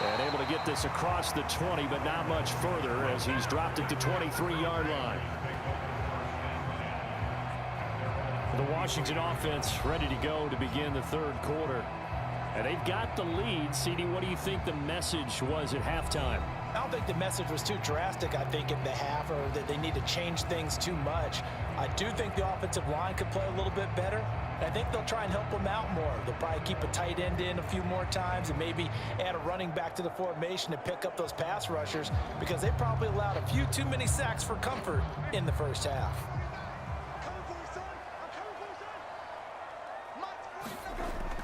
And able to get this across the 20, but not much further as he's dropped it to 23-yard line. The Washington offense ready to go to begin the third quarter. And they've got the lead. CD, what do you think the message was at halftime? I don't think the message was too drastic, I think, in the half, or that they need to change things too much. I do think the offensive line could play a little bit better. I think they'll try and help them out more. They'll probably keep a tight end in a few more times and maybe add a running back to the formation to pick up those pass rushers, because they probably allowed a few too many sacks for comfort in the first half.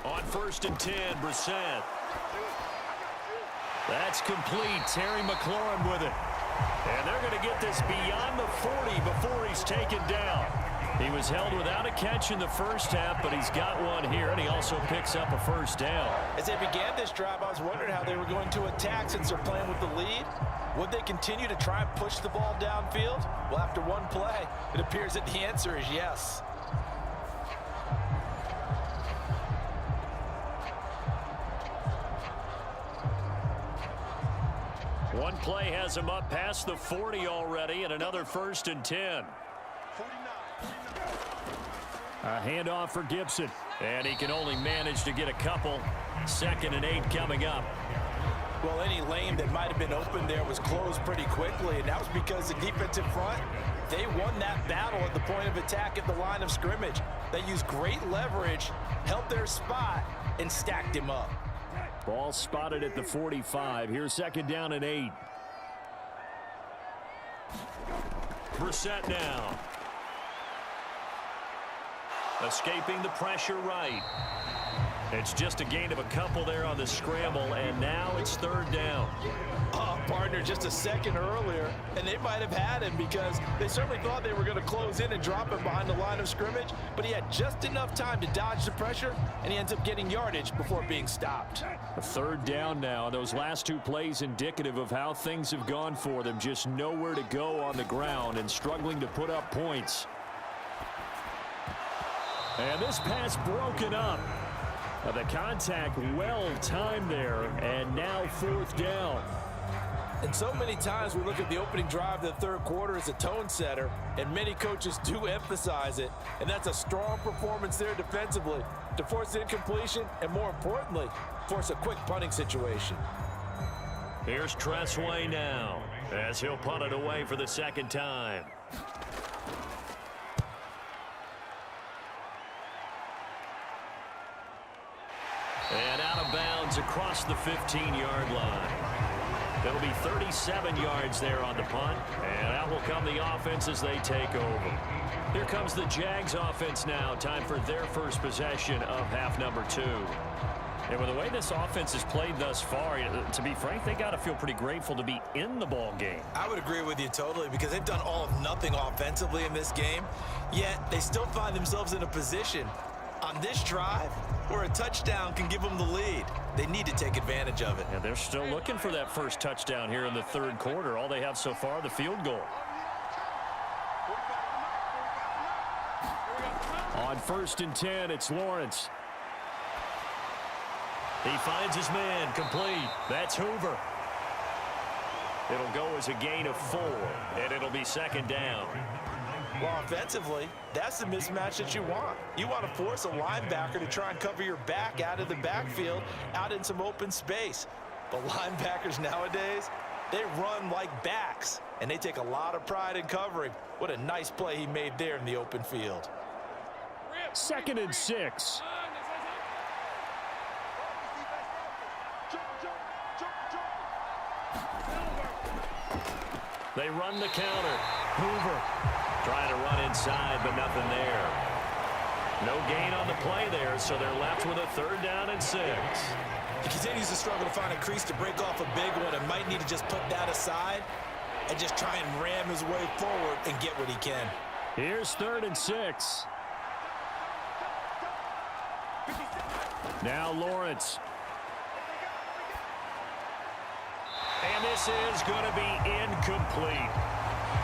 On 1st and 10, Brissett. That's complete. Terry McLaurin with it. And they're going to get this beyond the 40 before he's taken down. He was held without a catch in the first half, but he's got one here, and he also picks up a first down. As they began this drive, I was wondering how they were going to attack since they're playing with the lead. Would they continue to try and push the ball downfield? Well, after one play, it appears that the answer is yes. One play has him up past the 40 already, and another 1st and 10. A handoff for Gibson, and he can only manage to get a couple. 2nd and 8 coming up. Well, any lane that might have been open there was closed pretty quickly, and that was because the defensive front, they won that battle at the point of attack at the line of scrimmage. They used great leverage, held their spot, and stacked him up. Ball spotted at the 45. Here's 2nd down and 8. Brissett now. Escaping the pressure right. It's just a gain of a couple there on the scramble, and now it's 3rd down. Partner, just a second earlier, and they might have had him because they certainly thought they were going to close in and drop him behind the line of scrimmage, but he had just enough time to dodge the pressure, and he ends up getting yardage before being stopped. A 3rd down now. Those last 2 plays indicative of how things have gone for them. Just nowhere to go on the ground and struggling to put up points. And this pass broken up. The contact well timed there, and now 4th down. And so many times we look at the opening drive of the third quarter as a tone setter, and many coaches do emphasize it, and that's a strong performance there defensively to force incompletion and, more importantly, force a quick punting situation. Here's Tressway now as he'll punt it away for the 2nd time. And out of bounds across the 15-yard line. It'll be 37 yards there on the punt, and out will come the offense as they take over. Here comes the Jags offense now. Time for their first possession of half number 2. And with the way this offense has played thus far, to be frank, they got to feel pretty grateful to be in the ball game. I would agree with you totally, because they've done all of nothing offensively in this game, yet they still find themselves in a position on this drive where a touchdown can give them the lead. They need to take advantage of it. And they're still looking for that first touchdown here in the third quarter. All they have so far, the field goal. On 1st and 10, it's Lawrence. He finds his man, complete. That's Hoover. It'll go as a gain of 4, and it'll be 2nd down. Well, offensively, that's the mismatch that you want. You want to force a linebacker to try and cover your back out of the backfield, out in some open space. But linebackers nowadays, they run like backs, and they take a lot of pride in covering. What a nice play he made there in the open field. 2nd and 6. They run the counter. Hoover trying to run inside, but nothing there. No gain on the play there, so they're left with a 3rd down and 6. He continues to struggle to find a crease to break off a big one, and might need to just put that aside and just try and ram his way forward and get what he can. Here's 3rd and 6. Now Lawrence. And this is going to be incomplete.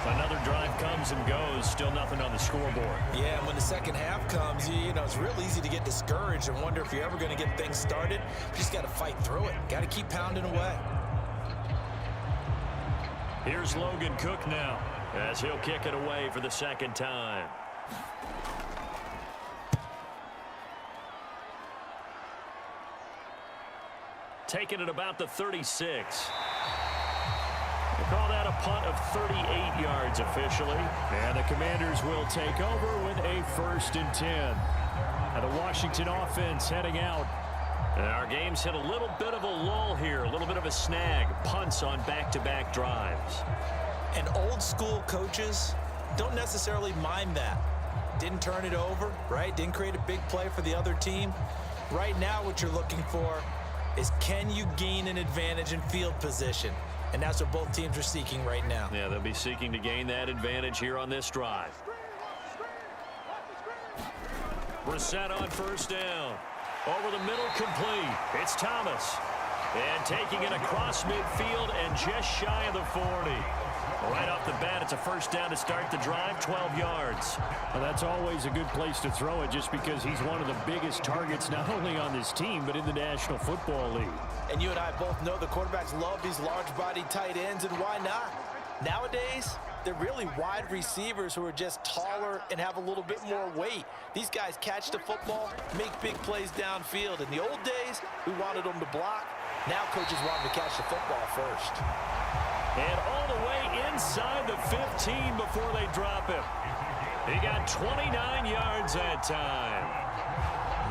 Another drive comes and goes, still nothing on the scoreboard. Yeah, and when the second half comes, you know, it's real easy to get discouraged and wonder if you're ever going to get things started. You just got to fight through it. Got to keep pounding away. Here's Logan Cook now, as he'll kick it away for the second time. Taking it about the 36. We'll call that a punt of 38 yards officially. And the Commanders will take over with a 1st and 10. And the Washington offense heading out. And our game's hit a little bit of a lull here, a little bit of a snag. Punts on back-to-back drives. And old-school coaches don't necessarily mind that. Didn't turn it over, right? Didn't create a big play for the other team. Right now what you're looking for is, can you gain an advantage in field position? And that's what both teams are seeking right now. Yeah, they'll be seeking to gain that advantage here on this drive. Brissett on 1st down. Over the middle, complete. It's Thomas. And taking it across midfield and just shy of the 40. Right off the bat, it's a 1st down to start the drive, 12 yards. Well, that's always a good place to throw it, just because he's one of the biggest targets not only on this team but in the National Football League. And you and I both know the quarterbacks love these large-bodied tight ends, and why not? Nowadays, they're really wide receivers who are just taller and have a little bit more weight. These guys catch the football, make big plays downfield. In the old days, we wanted them to block. Now coaches want them to catch the football first. And all the way inside the 15 before they drop him. He got 29 yards that time.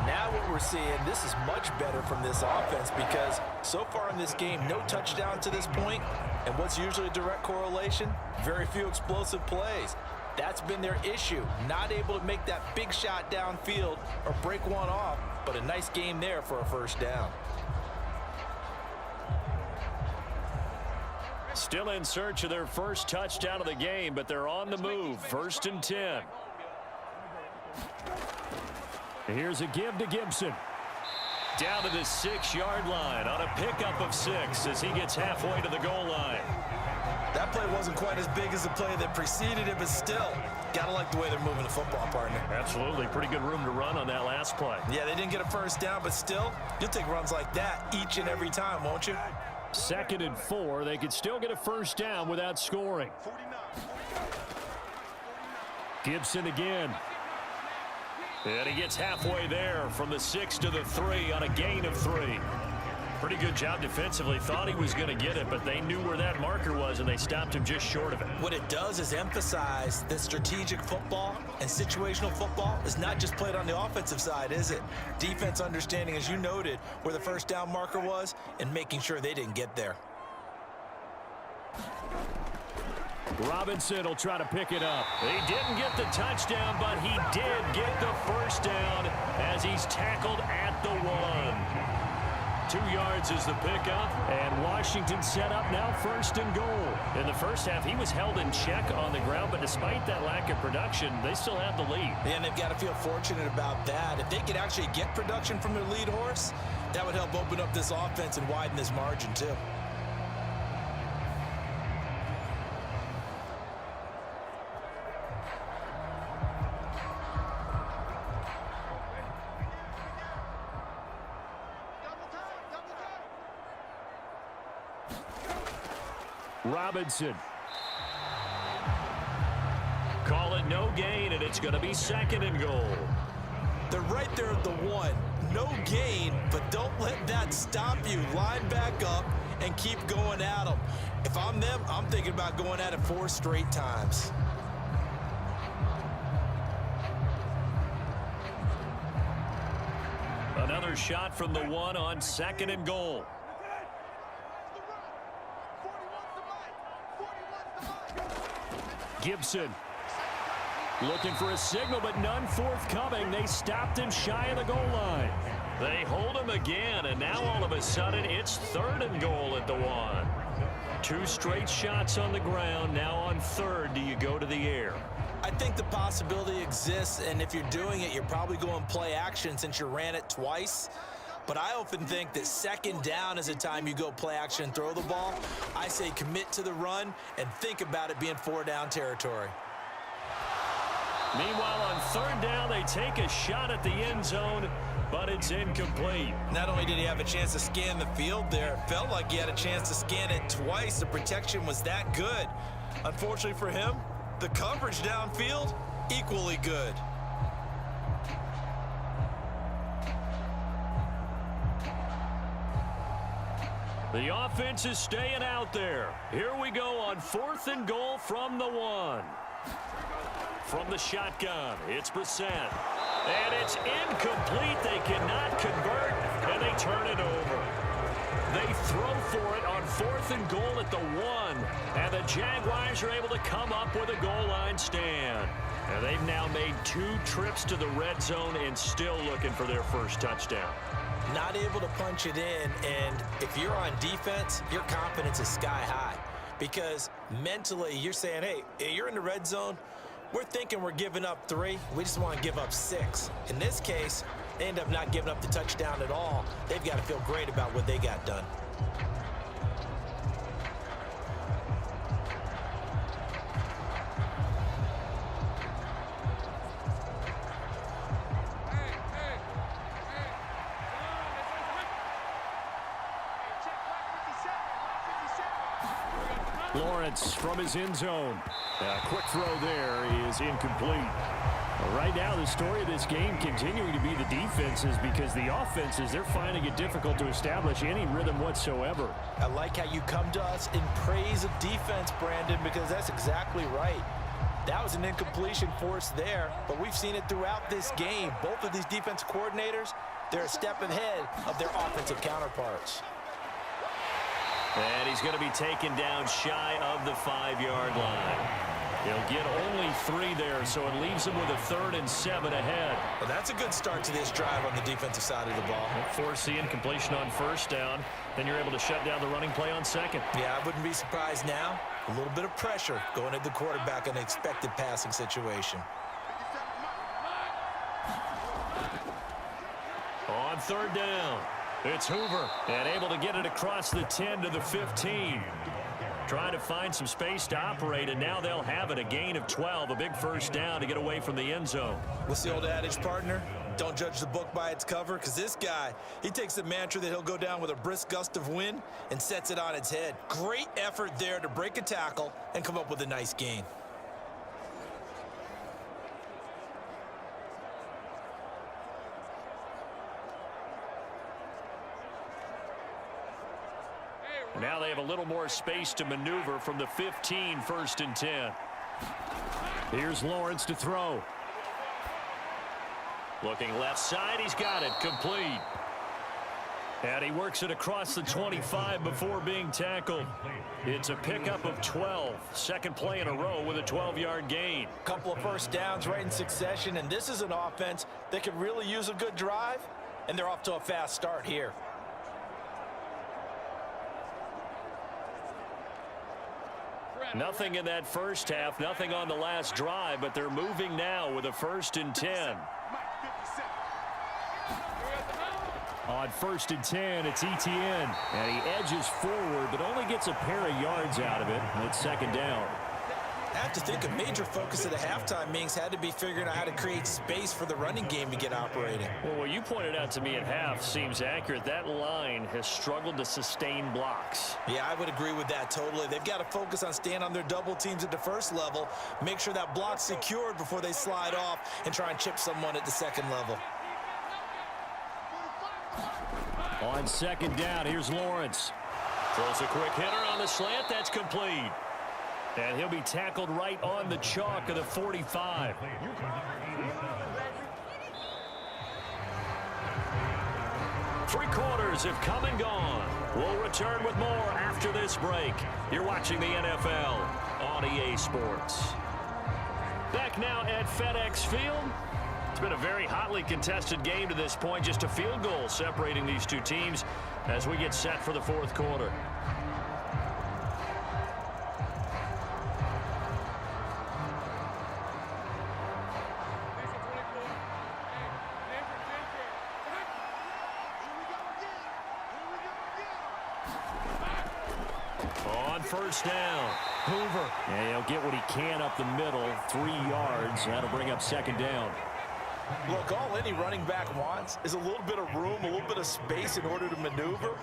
Now what we're seeing, this is much better from this offense, because so far in this game, no touchdown to this point. And what's usually a direct correlation? Very few explosive plays. That's been their issue. Not able to make that big shot downfield or break one off, but a nice game there for a 1st down. Still in search of their first touchdown of the game, but they're on the move. 1st and 10. Here's a give to Gibson. Down to the 6-yard line on a pickup of 6 as he gets halfway to the goal line. That play wasn't quite as big as the play that preceded it, but still, gotta like the way they're moving the football, partner. Absolutely. Pretty good room to run on that last play. Yeah, they didn't get a 1st down, but still, you'll take runs like that each and every time, won't you? 2nd and 4. They could still get a 1st down without scoring. Gibson again. And he gets halfway there from the 6 to the 3 on a gain of 3. Pretty good job defensively. Thought he was going to get it, but they knew where that marker was, and they stopped him just short of it. What it does is emphasize that strategic football and situational football is not just played on the offensive side, is it? Defense understanding, as you noted, where the 1st down marker was and making sure they didn't get there. Robinson will try to pick it up. He didn't get the touchdown, but he did get the 1st down as he's tackled at the 1. 2 yards is the pickup, and Washington set up now 1st and goal. In the first half, he was held in check on the ground, but despite that lack of production, they still have the lead. And they've got to feel fortunate about that. If they could actually get production from their lead horse, that would help open up this offense and widen this margin too. Robinson. Call it no gain, and it's going to be 2nd and goal. They're right there at the 1. No gain, but don't let that stop you. Line back up and keep going at them. If I'm them, I'm thinking about going at it 4 straight times. Another shot from the 1 on 2nd and goal. Gibson looking for a signal, but none forthcoming. They stopped him shy of the goal line. They hold him again, and now all of a sudden it's 3rd and goal at the 1. 2 straight shots on the ground. Now on 3rd, do you go to the air? I think the possibility exists, and if you're doing it, you're probably going play action since you ran it twice. But I often think that second down is a time you go play action and throw the ball. I say commit to the run and think about it being 4-down territory. Meanwhile, on third down, they take a shot at the end zone, but it's incomplete. Not only did he have a chance to scan the field there, it felt like he had a chance to scan it twice. The protection was that good. Unfortunately for him, the coverage downfield, equally good. The offense is staying out there. Here we go on 4th and goal from the 1. From the shotgun, it's Brissett. And it's incomplete. They cannot convert, and they turn it over. They throw for it on 4th and goal at the 1. And the Jaguars are able to come up with a goal line stand. And they've now made 2 trips to the red zone and still looking for their first touchdown. Not able to punch it in, and if you're on defense, your confidence is sky high. Because mentally, you're saying, hey, you're in the red zone. We're thinking we're giving up 3. We just want to give up 6. In this case, they end up not giving up the touchdown at all. They've got to feel great about what they got done. Lawrence from his end zone. A quick throw there is incomplete. Right now, the story of this game continuing to be the defenses, because the offenses, they're finding it difficult to establish any rhythm whatsoever. I like how you come to us in praise of defense, Brandon, because that's exactly right. That was an incompletion forced there, but we've seen it throughout this game. Both of these defense coordinators, they're a step ahead of their offensive counterparts. And he's going to be taken down shy of the 5-yard line. He'll get only 3 there, so it leaves him with a 3rd and 7 ahead. Well, that's a good start to this drive on the defensive side of the ball. Force the incompletion on 1st down. Then you're able to shut down the running play on 2nd. Yeah, I wouldn't be surprised now. A little bit of pressure going at the quarterback in an expected passing situation. On 3rd down, it's Hoover, and able to get it across the 10 to the 15. Trying to find some space to operate, and now they'll have it. A gain of 12, a big first down to get away from the end zone. What's the old adage, partner? Don't judge the book by its cover, because this guy, he takes the mantra that he'll go down with a brisk gust of wind and sets it on its head. Great effort there to break a tackle and come up with a nice gain. Now they have a little more space to maneuver from the 15, 1st and 10. Here's Lawrence to throw. Looking left side, he's got it, complete. And he works it across the 25 before being tackled. It's a pickup of 12. Second play in a row with a 12-yard gain. Couple of first downs right in succession, and this is an offense that could really use a good drive, and they're off to a fast start here. Nothing in that first half, nothing on the last drive, but they're moving now with a 1st and 10. On 1st and 10, it's Etienne. And he edges forward, but only gets a pair of yards out of it. And it's 2nd down. I have to think a major focus of the halftime meetings had to be figuring out how to create space for the running game to get operating. Well, what you pointed out to me at half seems accurate. That line has struggled to sustain blocks. Yeah, I would agree with that totally. They've got to focus on staying on their double teams at the first level, make sure that block's secured before they slide off and try and chip someone at the second level. On 2nd down, here's Lawrence. Throws a quick hitter on the slant. That's complete. And he'll be tackled right on the chalk of the 45. Three quarters have come and gone. We'll return with more after this break. You're watching the NFL on EA Sports. Back now at FedEx Field. It's been a very hotly contested game to this point. Just a field goal separating these two teams as we get set for the 4th quarter. On first down, Hoover. And he'll get what he can up the middle, 3 yards. That'll bring up second down. Look, all any running back wants is a little bit of room, a little bit of space in order to maneuver.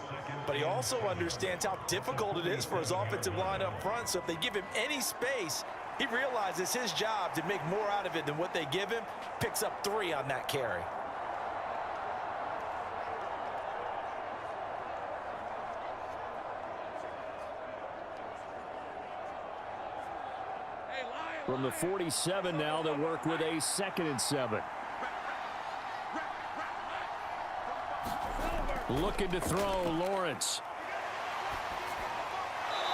But he also understands how difficult it is for his offensive line up front. So if they give him any space, he realizes his job to make more out of it than what they give him. Picks up 3 on that carry. From the 47 now, they'll work with a 2nd and 7. Looking to throw, Lawrence.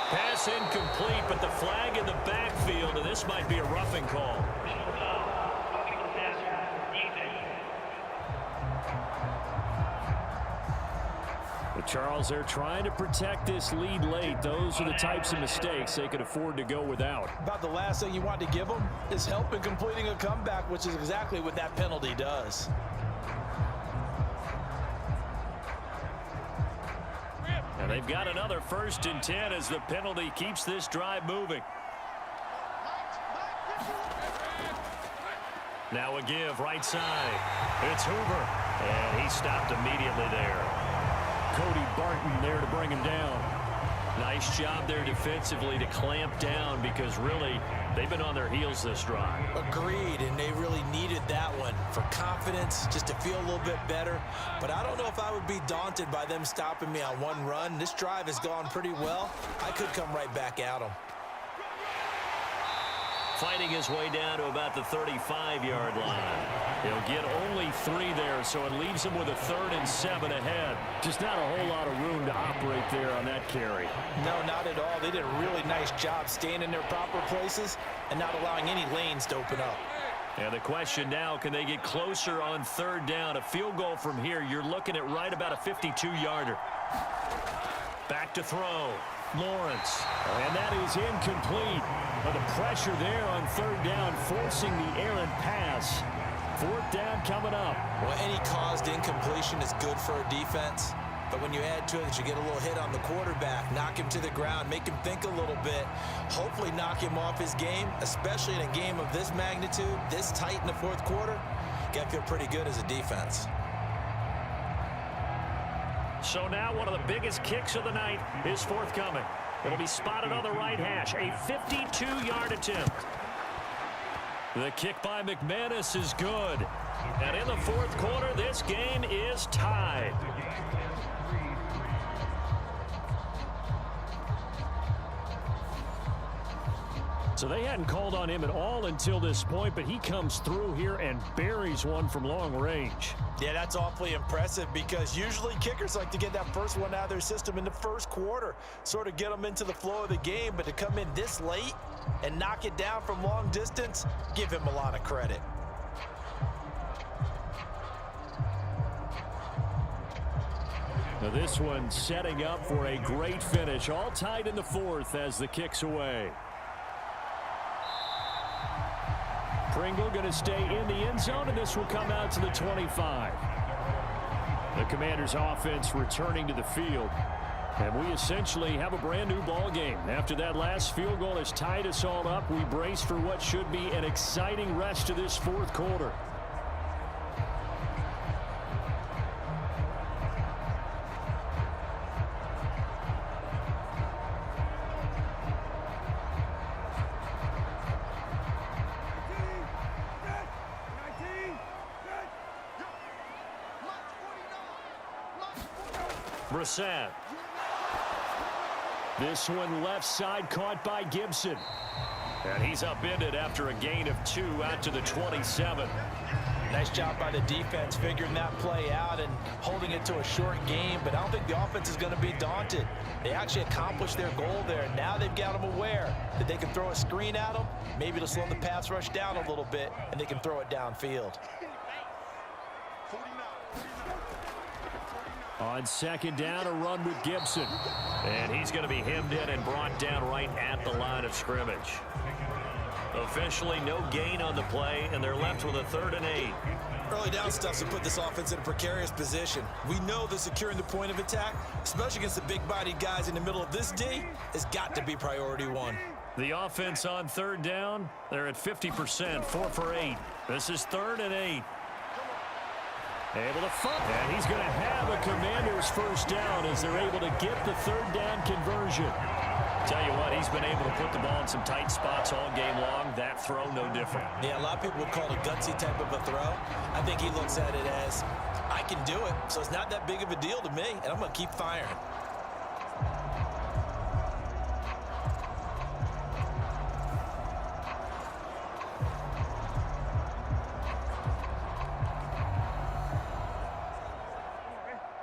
Pass incomplete, but the flag in the backfield, and this might be a roughing call. But Charles, they're trying to protect this lead late. Those are the types of mistakes they could afford to go without. About the last thing you want to give them is help in completing a comeback, which is exactly what that penalty does. And they've got another 1st and 10 as the penalty keeps this drive moving. Now a give right side. It's Hoover. And he stopped immediately there. Cody Barton there to bring him down. Nice job there defensively to clamp down because really they've been on their heels this drive. Agreed, and they really needed that one for confidence, just to feel a little bit better. But I don't know if I would be daunted by them stopping me on one run. This drive has gone pretty well. I could come right back at them. Fighting his way down to about the 35-yard line. He'll get only 3 there, so it leaves him with a 3rd and 7 ahead. Just not a whole lot of room to operate there on that carry. No, not at all. They did a really nice job staying in their proper places and not allowing any lanes to open up. And the question now, can they get closer on 3rd down? A field goal from here, you're looking at right about a 52-yarder. Back to throw. Lawrence. And that is incomplete. But the pressure there on 3rd down, forcing the errant pass. 4th down coming up. Well, any caused incompletion is good for a defense. But when you add to it that you get a little hit on the quarterback, knock him to the ground, make him think a little bit, hopefully knock him off his game, especially in a game of this magnitude, this tight in the 4th quarter, got to feel pretty good as a defense. So now one of the biggest kicks of the night is forthcoming. It'll be spotted on the right hash, a 52-yard attempt. The kick by McManus is good. And in the 4th quarter, this game is tied. So they hadn't called on him at all until this point, but he comes through here and buries one from long range. Yeah, that's awfully impressive because usually kickers like to get that first one out of their system in the 1st quarter, sort of get them into the flow of the game, but to come in this late and knock it down from long distance, give him a lot of credit. Now this one setting up for a great finish, all tied in the 4th as the kick's away. Pringle going to stay in the end zone, and this will come out to the 25. The Commanders' offense returning to the field. And we essentially have a brand new ball game. After that last field goal has tied us all up, we brace for what should be an exciting rest of this 4th quarter. Brissett. This one left side caught by Gibson. And he's upended after a gain of 2 out to the 27. Nice job by the defense figuring that play out and holding it to a short game, but I don't think the offense is going to be daunted. They actually accomplished their goal there. Now they've got them aware that they can throw a screen at them, maybe to slow the pass rush down a little bit, and they can throw it downfield. On 2nd down, a run with Gibson. And he's going to be hemmed in and brought down right at the line of scrimmage. Officially no gain on the play, and they're left with a 3rd and 8. Early down stuff to put this offense in a precarious position. We know that securing the point of attack, especially against the big-bodied guys in the middle of this D, has got to be priority one. The offense on third down, they're at 50%, 4 for 8. This is 3rd and 8. Able to find, and he's going to have a Commander's first down as they're able to get the third down conversion. Tell you what, he's been able to put the ball in some tight spots all game long. That throw, no different. Yeah, a lot of people would call it a gutsy type of a throw. I think he looks at it as, I can do it, so it's not that big of a deal to me, and I'm going to keep firing.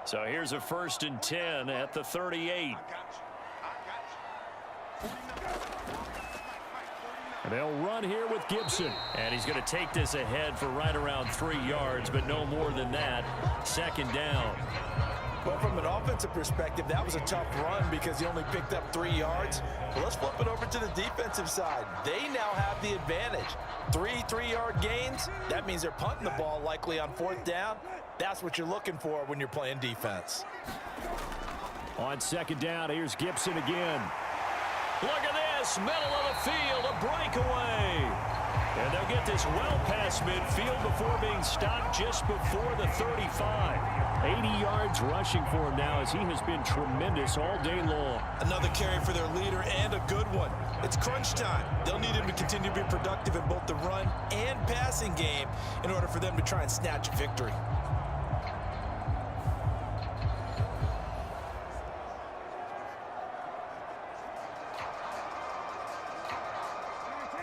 So here's a 1st and 10 at the 38. And they'll run here with Gibson. And he's going to take this ahead for right around 3 yards, but no more than that. 2nd down. Well, from an offensive perspective, that was a tough run because he only picked up 3 yards. Well, let's flip it over to the defensive side. They now have the advantage. 3 3-yard gains, that means they're punting the ball likely on 4th down. That's what you're looking for when you're playing defense. On 2nd down, here's Gibson again. Look at this, middle of the field, a breakaway. And they'll get this well past midfield before being stopped just before the 35. 80 yards rushing for him now as he has been tremendous all day long. Another carry for their leader and a good one. It's crunch time. They'll need him to continue to be productive in both the run and passing game in order for them to try and snatch a victory.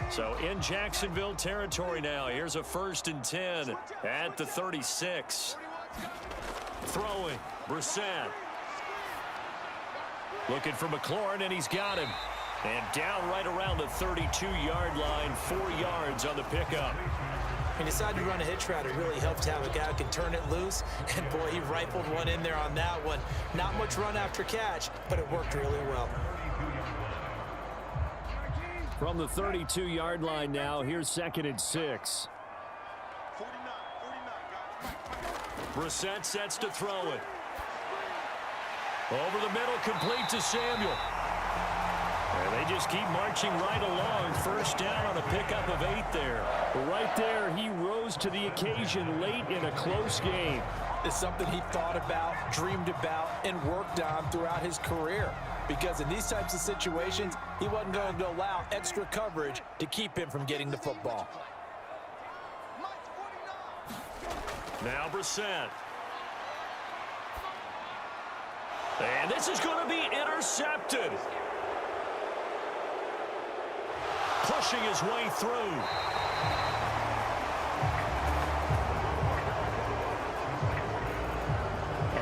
So in Jacksonville territory now. Here's a 1st and 10 at the 36. Throwing, Brissett. Looking for McLaurin, and he's got him. And down right around the 32-yard line, 4 yards on the pickup. He decided to run a hitch route. It really helped to have a guy who can turn it loose. And, boy, he rifled one in there on that one. Not much run after catch, but it worked really well. From the 32-yard line now, here's 2nd and 6. Brissett sets to throw it. Over the middle, complete to Samuel. And they just keep marching right along. 1st down on a pickup of 8 there. Right there, he rose to the occasion late in a close game. It's something he thought about, dreamed about, and worked on throughout his career. Because in these types of situations, he wasn't going to allow extra coverage to keep him from getting the football. Now Brissett. And this is going to be intercepted. Pushing his way through.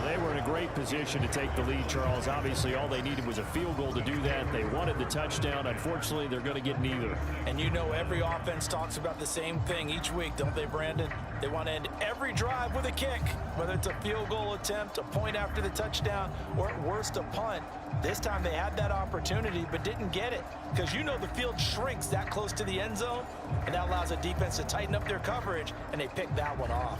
They were in a great position to take the lead, Charles. Obviously, all they needed was a field goal to do that. They wanted the touchdown. Unfortunately, they're going to get neither. And you know every offense talks about the same thing each week, don't they, Brandon? They want to end every drive with a kick, whether it's a field goal attempt, a point after the touchdown, or at worst, a punt. This time they had that opportunity but didn't get it because you know the field shrinks that close to the end zone, and that allows a defense to tighten up their coverage, and they picked that one off.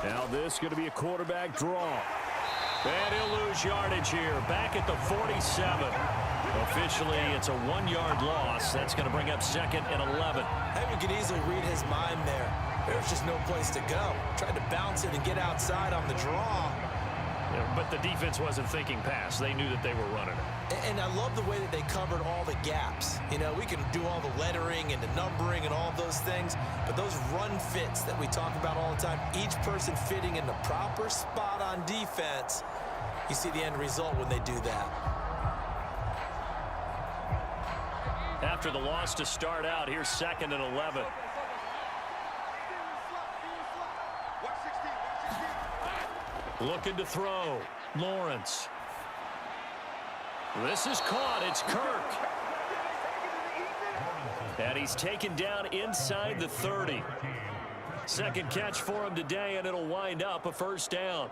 Now this is going to be a quarterback draw. And he'll lose yardage here. Back at the 47. Officially, it's a 1-yard loss. That's going to bring up 2nd and 11. Evan could easily read his mind there. There's just no place to go. Tried to bounce it and get outside on the draw. Yeah, but the defense wasn't thinking pass. They knew that they were running it. And I love the way that they covered all the gaps. You know, we can do all the lettering and the numbering and all of those things, but those run fits that we talk about all the time, each person fitting in the proper spot on defense, you see the end result when they do that. After the loss to start out, here's 2nd and 11. Looking to throw. Lawrence. This is caught. It's Kirk. And he's taken down inside the 30. Second catch for him today, and it'll wind up a first down.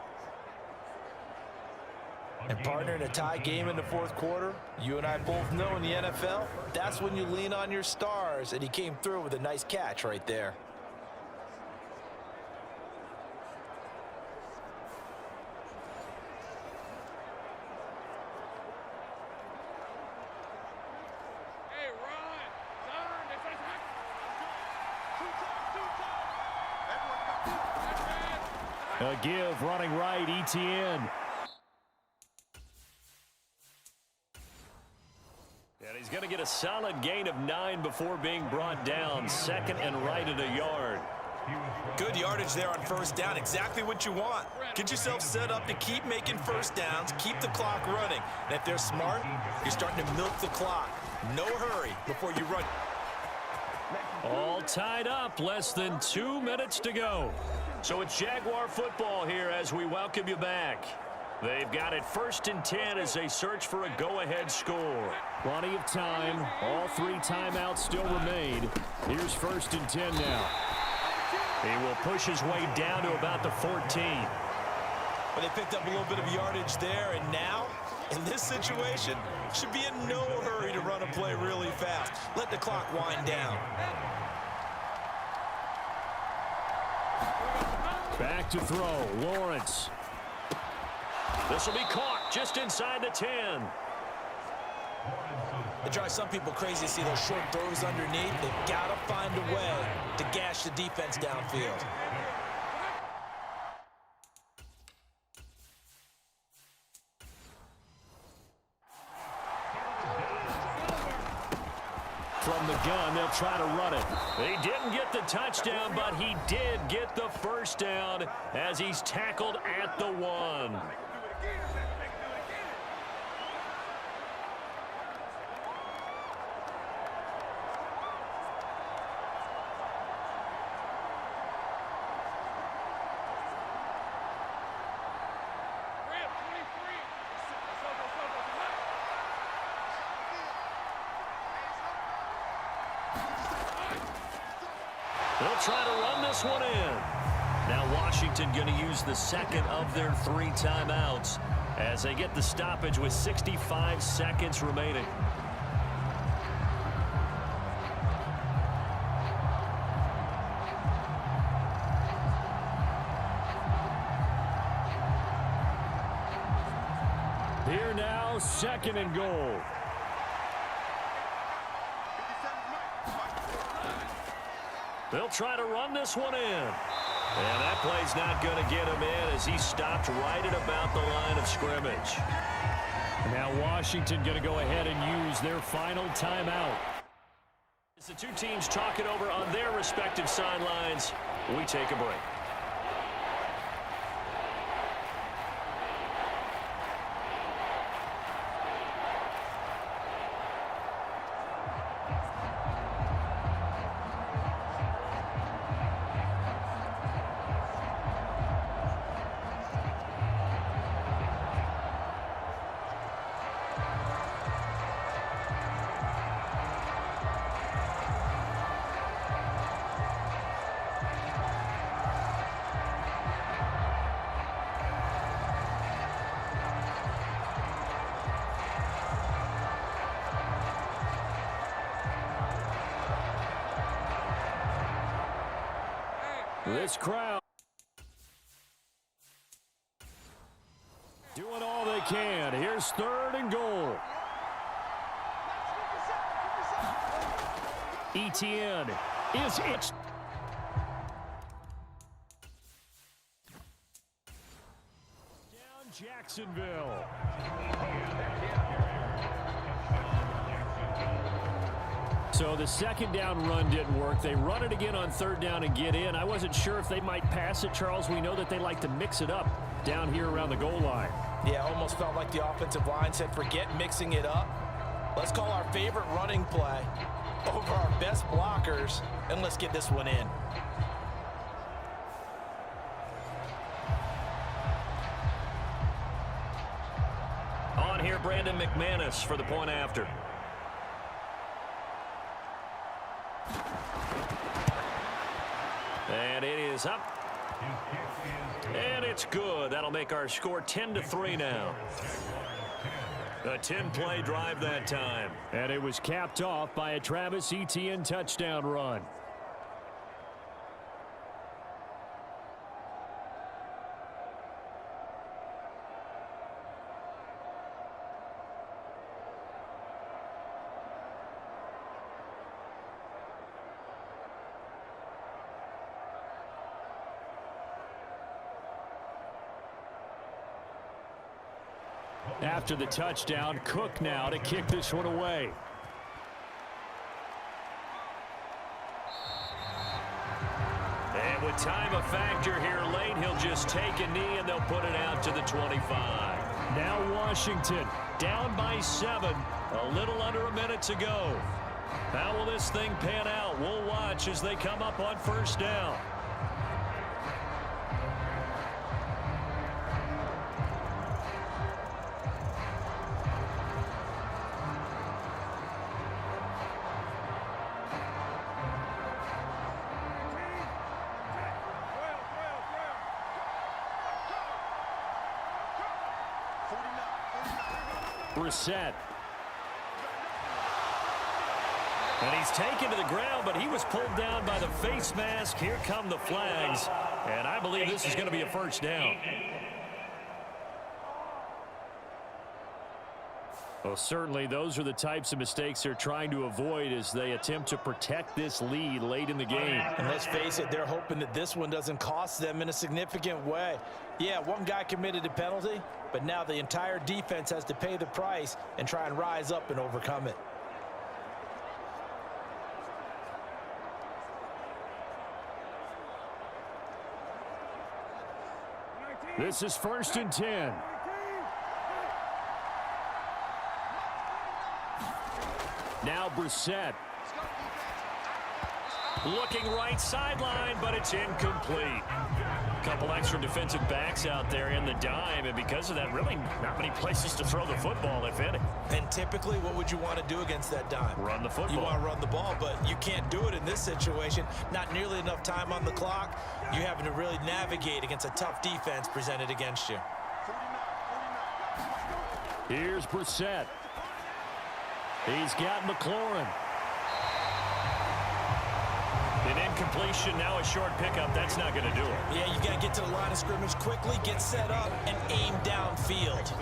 And partner, in a tie game in the fourth quarter, you and I both know in the NFL, that's when you lean on your stars, and he came through with a nice catch right there. A give, running right, ETN. And he's going to get a solid gain of 9 before being brought down. Second and right at a yard. Good yardage there on first down. Exactly what you want. Get yourself set up to keep making first downs, keep the clock running. And if they're smart, you're starting to milk the clock. No hurry before you run. All tied up, less than 2 minutes to go. So it's Jaguar football here as we welcome you back. They've got it 1st and 10 as they search for a go-ahead score. Plenty of time. All 3 timeouts still remain. Here's 1st and 10 now. He will push his way down to about the 14. But they picked up a little bit of yardage there, and now, in this situation, should be in no hurry to run a play really fast. Let the clock wind down. Back to throw, Lawrence. This will be caught just inside the 10. It drives some people crazy to see those short throws underneath. They've got to find a way to gash the defense downfield. From the gun, they'll try to run it. He didn't get the touchdown, but he did get the first down as he's tackled at the 1. They'll try to run this one in. Now Washington going to use the second of their 3 timeouts as they get the stoppage with 65 seconds remaining. Here now, 2nd and goal. They'll try to run this one in. And that play's not going to get him in as he stopped right at about the line of scrimmage. Now Washington going to go ahead and use their final timeout. As the 2 teams talk it over on their respective sidelines, we take a break. This crowd doing all they can. Here's 3rd and goal. ETN is it. Down Jacksonville. So the 2nd down run didn't work. They run it again on 3rd down and get in. I wasn't sure if they might pass it, Charles. We know that they like to mix it up down here around the goal line. Yeah, almost felt like the offensive line said, forget mixing it up. Let's call our favorite running play over our best blockers, and let's get this one in. On here, Brandon McManus for the point after. And it is up. And it's good. That'll make our score 10-3 now. A 10-play drive that time. And it was capped off by a Travis Etienne touchdown run. After the touchdown, Cook now to kick this one away. And with time a factor here late, he'll just take a knee and they'll put it out to the 25. Now Washington down by 7. A little under a minute to go. How will this thing pan out? We'll watch as they come up on first down. Brissett. And he's taken to the ground, but he was pulled down by the face mask. Here come the flags. And I believe this is going to be a first down. Well, certainly those are the types of mistakes they're trying to avoid as they attempt to protect this lead late in the game. And let's face it, they're hoping that this one doesn't cost them in a significant way. Yeah, one guy committed a penalty, but now the entire defense has to pay the price and try and rise up and overcome it. This is 1st and 10. Now Brissett. Looking right sideline, but it's incomplete. Couple extra defensive backs out there in the dime, and because of that, really not many places to throw the football, if any. And typically, what would you want to do against that dime? Run the football. You want to run the ball, but you can't do it in this situation. Not nearly enough time on the clock. You're having to really navigate against a tough defense presented against you. Here's Brissett. He's got McLaurin. An incompletion, now a short pickup. That's not going to do it. Yeah, you got to get to the line of scrimmage quickly, get set up, and aim downfield.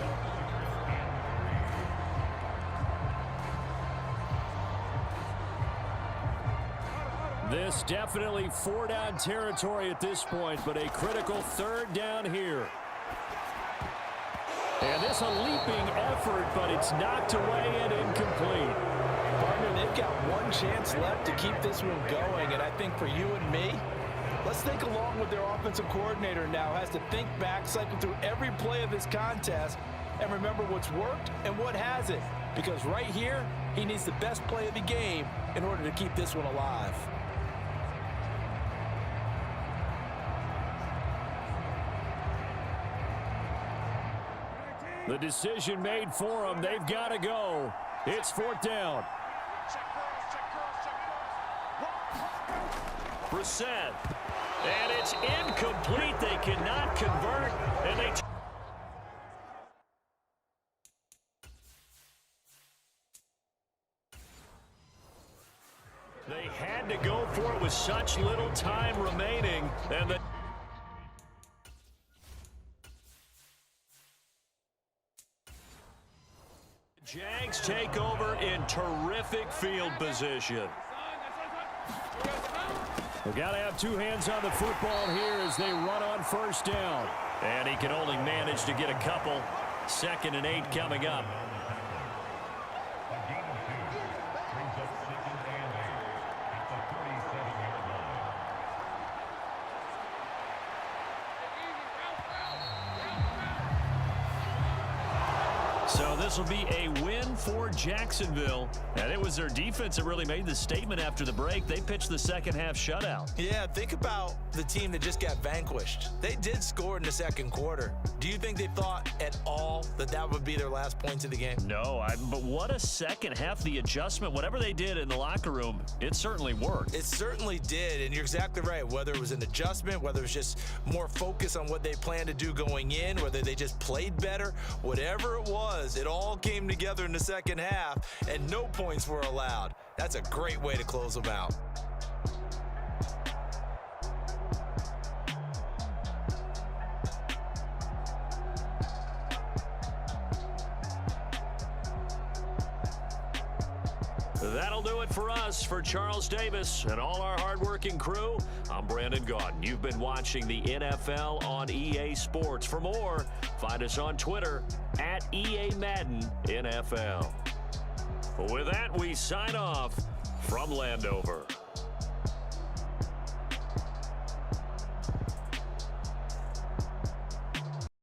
This definitely 4-down territory at this point, but a critical 3rd down here. And this a leaping effort, but it's knocked away and incomplete. Partner, they've got one chance left to keep this one going, and I think for you and me, let's think along with their offensive coordinator now, has to think back, cycle through every play of this contest, and remember what's worked and what hasn't. Because right here, he needs the best play of the game in order to keep this one alive. The decision made for them. They've got to go. It's 4th down. Brissett. And it's incomplete. They cannot convert. And they had to go for it with such little time remaining. And the Jags take over in terrific field position. We've got to have two hands on the football here as they run on 1st down. And he can only manage to get a couple. 2nd and 8 coming up. So this will be a win for Jacksonville. And it was their defense that really made the statement after the break. They pitched the second half shutout. Yeah, think about the team that just got vanquished. They did score in the second quarter. Do you think they thought at all that that would be their last points of the game? No, but what a second half. The adjustment, whatever they did in the locker room, it certainly worked. It certainly did, and you're exactly right. Whether it was an adjustment, whether it was just more focus on what they planned to do going in, whether they just played better, whatever it was, it all came together in the second half, and no points were allowed. That's a great way to close them out. That'll do it for us. For Charles Davis and all our hardworking crew, I'm Brandon Gaudin. You've been watching the NFL on EA Sports. For more, find us on Twitter at EA Madden NFL. With that, we sign off from Landover.